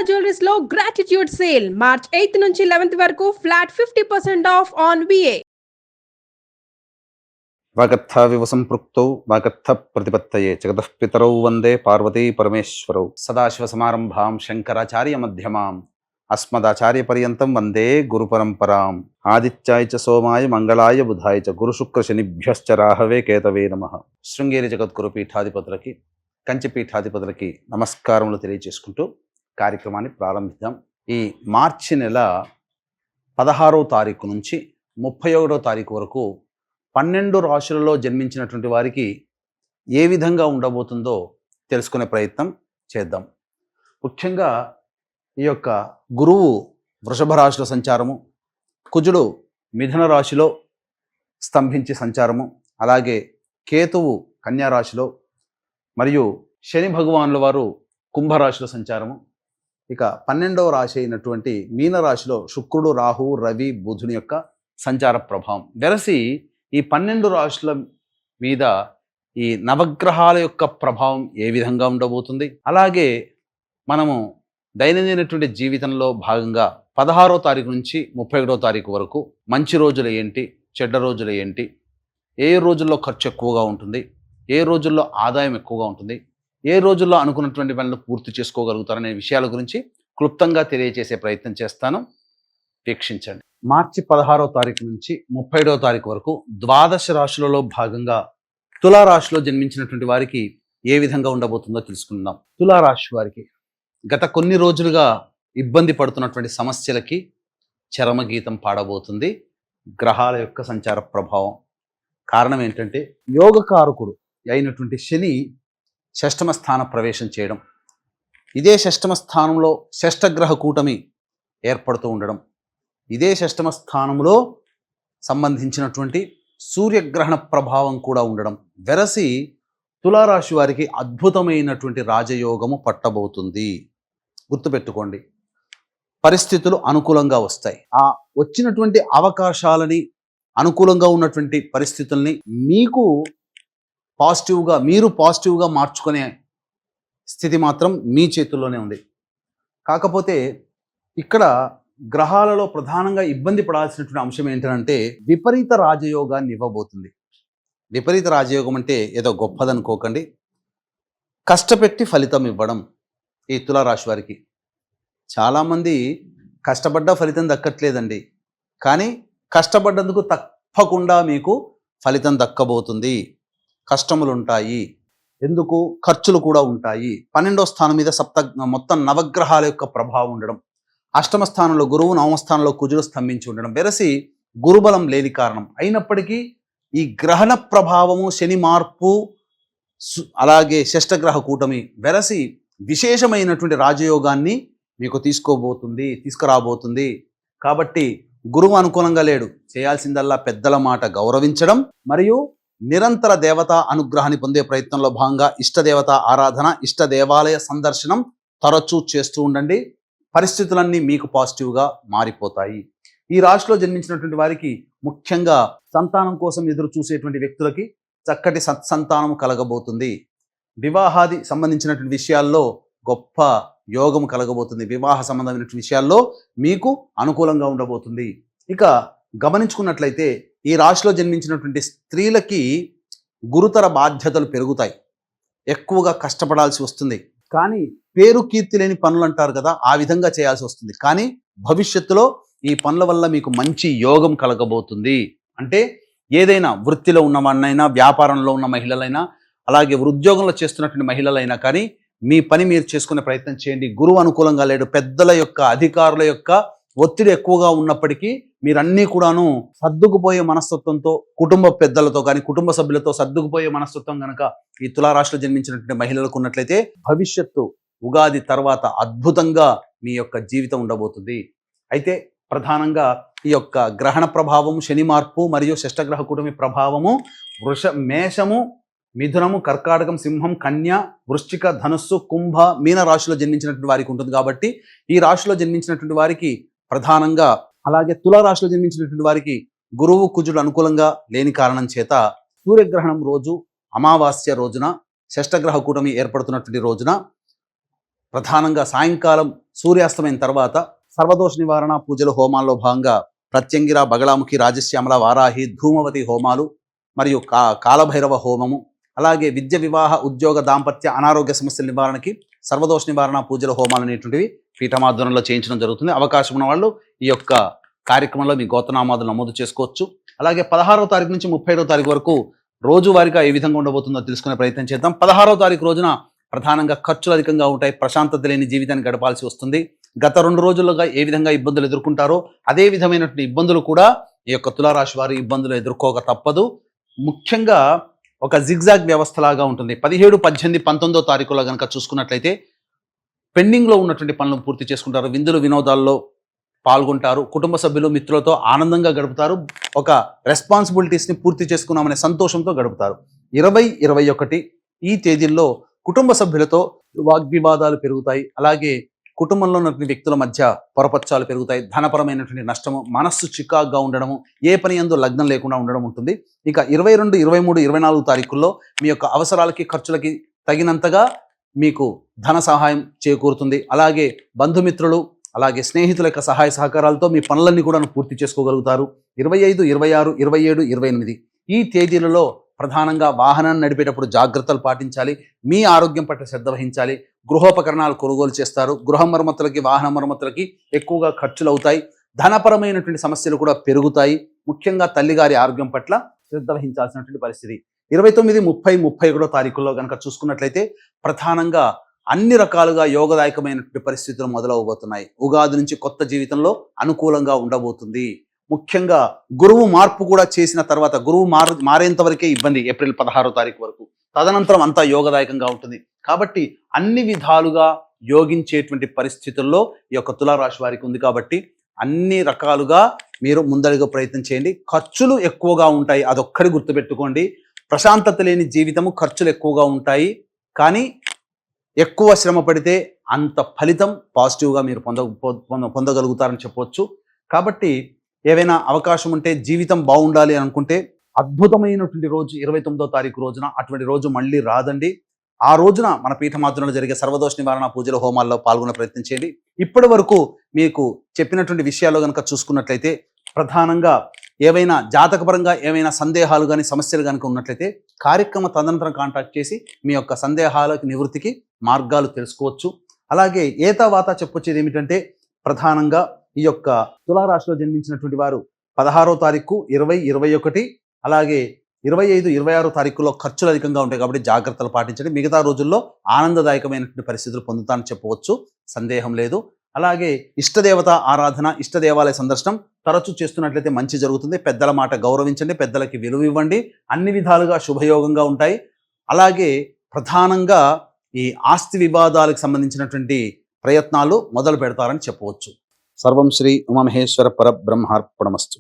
Jewelleries లో gratitude sale March 8 నుంచి 11 వరకు ఫ్లాట్ 50% ఆఫ్ ఆన్ విఏ. వాగర్థావివ సంపృక్తౌ వాగర్థ ప్రతిపత్తయే జగతః పితరౌ వందే పార్వతీ పరమేశ్వరౌ. సదాశివ సమారంభాం శంకరాచార్య మధ్యమాం అస్మదాచార్య పర్యంతం వందే గురు పరంపరాం. ఆదిత్యాయ చ సోమాయ మంగళాయ బుధాయ చ గురు శుక్ర శనిభ్యశ్చ రాహవే కేతవే నమః. శృంగేరి జగద్గురు పీఠాధిపతులకి, కంచి పీఠాధిపతులకి నమస్కారములు తెలియజేసుకుంటూ కార్యక్రమాన్ని ప్రారంభిద్దాం. ఈ మార్చి నెల 16వ తారీఖు నుంచి 31వ తారీఖు వరకు 12 రాశులలో జన్మించినటువంటి వారికి ఏ విధంగా ఉండబోతుందో తెలుసుకునే ప్రయత్నం చేద్దాం. ముఖ్యంగా ఈ యొక్క గురువు వృషభ రాశిలో సంచారము, కుజుడు మిథున రాశిలో స్తంభించి సంచారము, అలాగే కేతువు కన్యా రాశిలో, మరియు శని భగవానుల వారు కుంభరాశిలో సంచారము. ఇక 12వ రాశి అయినటువంటి మీనరాశిలో శుక్రుడు, రాహువు, రవి, బుధుని యొక్క సంచార ప్రభావం వెరసి ఈ 12 రాశుల మీద ఈ నవగ్రహాల యొక్క ప్రభావం ఏ విధంగా ఉండబోతుంది, అలాగే మనము దైనందినటువంటి జీవితంలో భాగంగా 16వ తారీఖు నుంచి 31వ తారీఖు వరకు మంచి రోజులు ఏంటి, చెడ్డ రోజులు ఏంటి, ఏ రోజుల్లో ఖర్చు ఎక్కువగా ఉంటుంది, ఏ రోజుల్లో ఆదాయం ఎక్కువగా ఉంటుంది, ఏ రోజుల్లో అనుకున్నటువంటి పనులు పూర్తి చేసుకోగలుగుతారనే విషయాల గురించి క్లుప్తంగా తెలియజేసే ప్రయత్నం చేస్తాను. వీక్షించండి. మార్చి 16వ తారీఖు నుంచి 31వ తారీఖు వరకు ద్వాదశ రాశులలో భాగంగా తులారాశిలో జన్మించినటువంటి వారికి ఏ విధంగా ఉండబోతుందో తెలుసుకుందాం. తులారాశి వారికి గత కొన్ని రోజులుగా ఇబ్బంది పడుతున్నటువంటి సమస్యలకి చరమగీతం పాడబోతుంది గ్రహాల యొక్క సంచార ప్రభావం. కారణం ఏంటంటే యోగకారకుడు అయినటువంటి శని షష్టమ స్థాన ప్రవేశం చేయడం, ఇదే షష్టమ స్థానంలో షష్టగ్రహ కూటమి ఏర్పడుతూ ఉండడం, ఇదే షష్టమ స్థానంలో సంబంధించినటువంటి సూర్యగ్రహణ ప్రభావం కూడా ఉండడం వెరసి తులారాశి వారికి అద్భుతమైనటువంటి రాజయోగము పట్టబోతుంది. గుర్తుపెట్టుకోండి, పరిస్థితులు అనుకూలంగా వస్తాయి. ఆ వచ్చినటువంటి అవకాశాలని, అనుకూలంగా ఉన్నటువంటి పరిస్థితుల్ని మీరు పాజిటివ్గా మార్చుకునే స్థితి మాత్రం మీ చేతుల్లోనే ఉంది. కాకపోతే ఇక్కడ గ్రహాలలో ప్రధానంగా ఇబ్బంది పడాల్సినటువంటి అంశం ఏంటంటే విపరీత రాజయోగాన్ని ఇవ్వబోతుంది. విపరీత రాజయోగం అంటే ఏదో గొప్పదనుకోకండి, కష్టపెట్టి ఫలితం ఇవ్వడం. ఈ తులారాశి వారికి చాలామంది కష్టపడ్డ ఫలితం దక్కట్లేదండి, కానీ కష్టపడ్డందుకు తప్పకుండా మీకు ఫలితం దక్కబోతుంది. కష్టములు ఉంటాయి, ఎందుకు ఖర్చులు కూడా ఉంటాయి. 12వ స్థానం మీద మొత్తం నవగ్రహాల యొక్క ప్రభావం ఉండడం, అష్టమ స్థానంలో గురువు, నవమ స్థానంలో కుజుడు స్తంభించి ఉండడం వెరసి గురుబలం లేని కారణం అయినప్పటికీ ఈ గ్రహణ ప్రభావము, శని మార్పు, అలాగే షష్టగ్రహ కూటమి వెరసి విశేషమైనటువంటి రాజయోగాన్ని మీకు తీసుకురాబోతుంది. కాబట్టి గురువు అనుకూలంగా లేడు, చేయాల్సిందల్లా పెద్దల మాట గౌరవించడం మరియు నిరంతర దేవతా అనుగ్రహాన్ని పొందే ప్రయత్నంలో భాగంగా ఇష్టదేవత ఆరాధన, ఇష్ట దేవాలయ సందర్శనం తరచూ చేస్తూ ఉండండి. పరిస్థితులన్నీ మీకు పాజిటివ్గా మారిపోతాయి. ఈ రాశిలో జన్మించినటువంటి వారికి ముఖ్యంగా సంతానం కోసం ఎదురు చూసేటువంటి వ్యక్తులకి చక్కటి సత్సంతానం కలగబోతుంది. వివాహాది సంబంధించినటువంటి విషయాల్లో గొప్ప యోగం కలగబోతుంది. వివాహ సంబంధమైనటువంటి విషయాల్లో మీకు అనుకూలంగా ఉండబోతుంది. ఇక గమనించుకున్నట్లయితే ఈ రాశిలో జన్మించినటువంటి స్త్రీలకి గురుతర బాధ్యతలు పెరుగుతాయి, ఎక్కువగా కష్టపడాల్సి వస్తుంది. కానీ పేరు కీర్తి లేని పనులు అంటారు కదా, ఆ విధంగా చేయాల్సి వస్తుంది. కానీ భవిష్యత్తులో ఈ పనుల వల్ల మీకు మంచి యోగం కలగబోతుంది. అంటే ఏదైనా వృత్తిలో ఉన్నవాళ్ళైనా, వ్యాపారంలో ఉన్న మహిళలైనా, అలాగే ఉద్యోగంలో చేస్తున్నటువంటి మహిళలైనా కానీ మీ పని మీరు చేసుకునే ప్రయత్నం చేయండి. గురువు అనుకూలంగా లేడు, పెద్దల యొక్క, అధికారుల యొక్క ఒత్తిడి ఎక్కువగా ఉన్నప్పటికీ మీరన్నీ కూడాను సర్దుకుపోయే మనస్తత్వంతో, కుటుంబ పెద్దలతో కానీ కుటుంబ సభ్యులతో సర్దుకుపోయే మనస్తత్వం కనుక ఈ తులారాశిలో జన్మించినటువంటి మహిళలకు ఉన్నట్లయితే భవిష్యత్తు ఉగాది తర్వాత అద్భుతంగా మీ యొక్క జీవితం ఉండబోతుంది. అయితే ప్రధానంగా ఈ యొక్క గ్రహణ ప్రభావము, శని మార్పు మరియు షష్టగ్రహ కూటమి ప్రభావము మేషము, మిథునము, కర్కాటకం, సింహం, కన్య, వృశ్చిక, ధనుస్సు, కుంభ, మీన రాశిలో జన్మించినటువంటి వారికి ఉంటుంది. కాబట్టి ఈ రాశిలో జన్మించినటువంటి వారికి ప్రధానంగా, అలాగే తులారాశిలో జన్మించినటువంటి వారికి గురువు, కుజుడు అనుకూలంగా లేని కారణం చేత సూర్యగ్రహణం రోజు, అమావాస్య రోజున, షష్టగ్రహ కూటమి ఏర్పడుతున్నటువంటి రోజున ప్రధానంగా సాయంకాలం సూర్యాస్తమైన తర్వాత సర్వదోష నివారణ పూజలు హోమాల్లో భాగంగా ప్రత్యంగిర, బగళాముఖి, రాజశ్యామల, వారాహి, ధూమవతి హోమాలు మరియు కాలభైరవ హోమము, అలాగే విద్య, వివాహ, ఉద్యోగ, దాంపత్య, అనారోగ్య సమస్యల నివారణకి సర్వదోష నివారణ పూజల హోమాలు అనేటువంటివి పీఠమాధ్వర్యంలో చేయించడం జరుగుతుంది. అవకాశం ఉన్న వాళ్ళు ఈ యొక్క కార్యక్రమంలో మీ గోత్రనామాదులు నమోదు చేసుకోవచ్చు. అలాగే 16వ తారీఖు నుంచి 31వ తారీఖు వరకు రోజువారీగా ఏ విధంగా ఉండబోతుందో తెలుసుకునే ప్రయత్నం చేద్దాం. 16వ తారీఖు రోజున ప్రధానంగా ఖర్చులు అధికంగా ఉంటాయి, ప్రశాంతత లేని జీవితాన్ని గడపాల్సి వస్తుంది. గత 2 రోజులుగా ఏ విధంగా ఇబ్బందులు ఎదుర్కొంటారో అదే విధమైనటువంటి ఇబ్బందులు కూడా ఈ యొక్క తులారాశి వారి ఇబ్బందులు ఎదుర్కోక తప్పదు. ముఖ్యంగా ఒక జిగ్జాగ్ వ్యవస్థలాగా ఉంటుంది. 17, 18, 19వ తారీఖులో కనుక చూసుకున్నట్లయితే పెండింగ్లో ఉన్నటువంటి పనులను పూర్తి చేసుకుంటారు, విందులు వినోదాల్లో పాల్గొంటారు, కుటుంబ సభ్యులు మిత్రులతో ఆనందంగా గడుపుతారు, ఒక రెస్పాన్సిబిలిటీస్ని పూర్తి చేసుకున్నామనే సంతోషంతో గడుపుతారు. 20, 21 ఈ తేదీల్లో కుటుంబ సభ్యులతో వాగ్వివాదాలు పెరుగుతాయి. అలాగే కుటుంబంలో ఉన్నటువంటి వ్యక్తుల మధ్య పొరపచ్చాలు పెరుగుతాయి, ధనపరమైనటువంటి నష్టము, మనస్సు చికాగ్గా ఉండడము, ఏ పని యందు లగ్నం లేకుండా ఉండడం ఉంటుంది. ఇక 22, 23, 24 తారీఖుల్లో మీ యొక్క అవసరాలకి, ఖర్చులకి తగినంతగా మీకు ధన సహాయం చేకూరుతుంది. అలాగే బంధుమిత్రులు, అలాగే స్నేహితుల యొక్క సహాయ సహకారాలతో మీ పనులన్నీ కూడా పూర్తి చేసుకోగలుగుతారు. 25, 26, 27, 28 ఈ తేదీలలో ప్రధానంగా వాహనాన్ని నడిపేటప్పుడు జాగ్రత్తలు పాటించాలి, మీ ఆరోగ్యం పట్ల శ్రద్ధ వహించాలి. గృహోపకరణాలు కొనుగోలు చేస్తారు, గృహ మరమ్మతులకి, వాహన మరమ్మతులకి ఎక్కువగా ఖర్చులు అవుతాయి, ధనపరమైనటువంటి సమస్యలు కూడా పెరుగుతాయి. ముఖ్యంగా తల్లిగారి ఆరోగ్యం పట్ల శ్రద్ధ వహించాల్సినటువంటి పరిస్థితి. 29, 30, 31 తారీఖుల్లో కనుక చూసుకున్నట్లయితే ప్రధానంగా అన్ని రకాలుగా యోగదాయకమైనటువంటి పరిస్థితులు మొదలవబోతున్నాయి. ఉగాది నుంచి కొత్త జీవితంలో అనుకూలంగా ఉండబోతుంది. ముఖ్యంగా గురువు మార్పు కూడా చేసిన తర్వాత, గురువు మారేంత వరకే ఇబ్బంది, ఏప్రిల్ 16వ తారీఖు వరకు. తదనంతరం అంతా యోగదాయకంగా ఉంటుంది. కాబట్టి అన్ని విధాలుగా యోగించేటువంటి పరిస్థితుల్లో ఈ యొక్క తులారాశి వారికి ఉంది. కాబట్టి అన్ని రకాలుగా మీరు ముందడుగు ప్రయత్నం చేయండి. ఖర్చులు ఎక్కువగా ఉంటాయి, అదొక్కడి గుర్తుపెట్టుకోండి. ప్రశాంతత లేని జీవితము, ఖర్చులు ఎక్కువగా ఉంటాయి. కానీ ఎక్కువ శ్రమ పడితే అంత ఫలితం పాజిటివ్గా మీరు పొందగలుగుతారని చెప్పవచ్చు. కాబట్టి ఏవైనా అవకాశం ఉంటే, జీవితం బాగుండాలి అనుకుంటే, అద్భుతమైనటువంటి రోజు 29వ తారీఖు రోజున, అటువంటి రోజు మళ్ళీ రాదండి. ఆ రోజున మన పీఠమాధ్వర్యంలో జరిగే సర్వదోష నివారణ పూజల హోమాల్లో పాల్గొనే ప్రయత్నం చేయండి. ఇప్పటి వరకు మీకు చెప్పినటువంటి విషయాల్లో కనుక చూసుకున్నట్లయితే ప్రధానంగా ఏవైనా జాతకపరంగా ఏవైనా సందేహాలు కానీ సమస్యలు కనుక ఉన్నట్లయితే కార్యక్రమ తదనంతరం కాంటాక్ట్ చేసి మీ యొక్క సందేహాలకు నివృత్తికి మార్గాలు తెలుసుకోవచ్చు. అలాగే ఏతావాత చెప్పొచ్చేది ఏమిటంటే ప్రధానంగా ఈ యొక్క తులారాశిలో జన్మించినటువంటి వారు 16వ తారీఖు, 20, 21 అలాగే 25, 26 తారీఖుల్లో ఖర్చులు అధికంగా ఉంటాయి. కాబట్టి జాగ్రత్తలు పాటించండి. మిగతా రోజుల్లో ఆనందదాయకమైనటువంటి పరిస్థితులు పొందుతానని చెప్పవచ్చు, సందేహం లేదు. అలాగే ఇష్టదేవత ఆరాధన, ఇష్ట దేవాలయ సందర్శనం తరచూ చేస్తున్నట్లయితే మంచి జరుగుతుంది. పెద్దల మాట గౌరవించండి, పెద్దలకి విలువ ఇవ్వండి, అన్ని విధాలుగా శుభయోగంగా ఉంటాయి. అలాగే ప్రధానంగా ఈ ఆస్తి వివాదాలకు సంబంధించినటువంటి ప్రయత్నాలు మొదలు పెడతారని చెప్పవచ్చు. సర్వం శ్రీ ఉమామహేశ్వర పరబ్రహ్మార్పణమస్తు.